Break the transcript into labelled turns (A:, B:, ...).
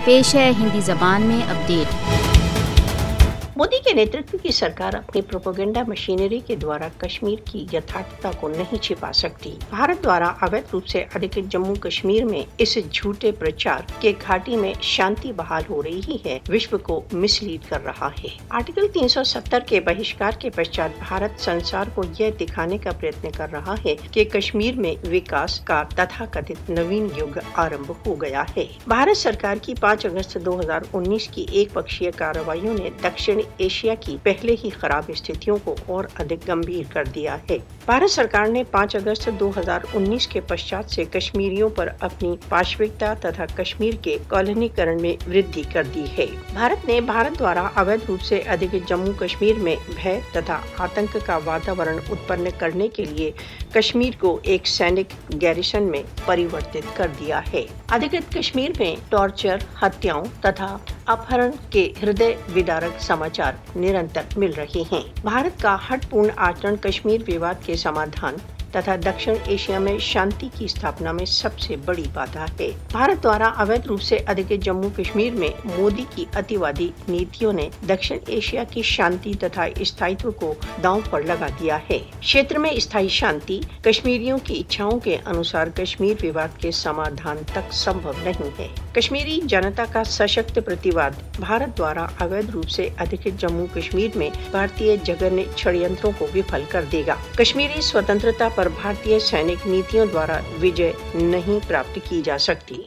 A: پیش ہے ہندی زبان میں اپڈیٹ۔
B: مودی کے نیترتو کی سرکار اپنی پروپیگنڈا مشینری کے دوارا کشمیر کی یتھارتھتا کو نہیں چھپا سکتی۔ بھارت دوارا اویدھ روپ سے ادھکت جموں کشمیر میں اس جھوٹے پرچار کے گھاٹی میں شانتی بحال ہو رہی ہے وشو کو مس لیڈ کر رہا ہے۔ آرٹیکل 370 کے بہشکار کے پشچات بھارت سنسار کو یہ دکھانے کا پریتن کر رہا ہے کہ کشمیر میں وکاس کا تتھا کتھت نوین یگ آرمبھ ہو گیا ہے۔ بھارت سرکار کی 5 اگست 2019 کی ایک پکشیہ کارروائیوں نے دکشن ایشیا کی پہلے ہی خراب استھتیوں کو اور ادھک گمبھیر کر دیا ہے۔ بھارت سرکار نے 5 اگست 2019 کے پشچات سے کشمیریوں پر اپنی پاشوکتا تتھا کشمیر کے کالونی کرن میں ودھی کر دی ہے۔ بھارت نے بھارت دوارا اویدھ روپ سے ادھکت جموں کشمیر میں بھے تتھا آتنک کا واتاورن اتپن کرنے کے لیے کشمیر کو ایک سینک گیریشن میں پریورتت کر دیا ہے۔ ادھکت کشمیر میں ٹارچر، ہتیاؤں تتھا اپہرن کے ہردے ودارک سماچار نرنتر مل رہے ہیں۔ بھارت کا ہٹ پورن آچرن کشمیر وواد کے سمادھان تتھا دکشن ایشیا میں شانتی کی استھاپنا میں سب سے بڑی بادھا ہے۔ بھارت دوارا اویدھ روپ سے ادھکت جموں کشمیر میں مودی کی اتیوادی نیتیوں نے دکشن ایشیا کی شانتی تتھا استھائیتو کو داؤں پر لگا دیا ہے۔ چھیتر میں استھائی شانتی کشمیریوں کی اچھاؤں کے انوسار کشمیر وواد کے سمادھان تک سمبھو نہیں ہے۔ کشمیری جنتا کا سشکت پرتیواد بھارت دوارا اویدھ روپ سے ادھکت جموں کشمیر میں بھارتی جگن چھڑینتروں کو وفل کر دے گا۔ کشمیری سوتنترتا پر بھارتی سینک نیتیوں دوارا وجے نہیں پراپت کی جا سکتی۔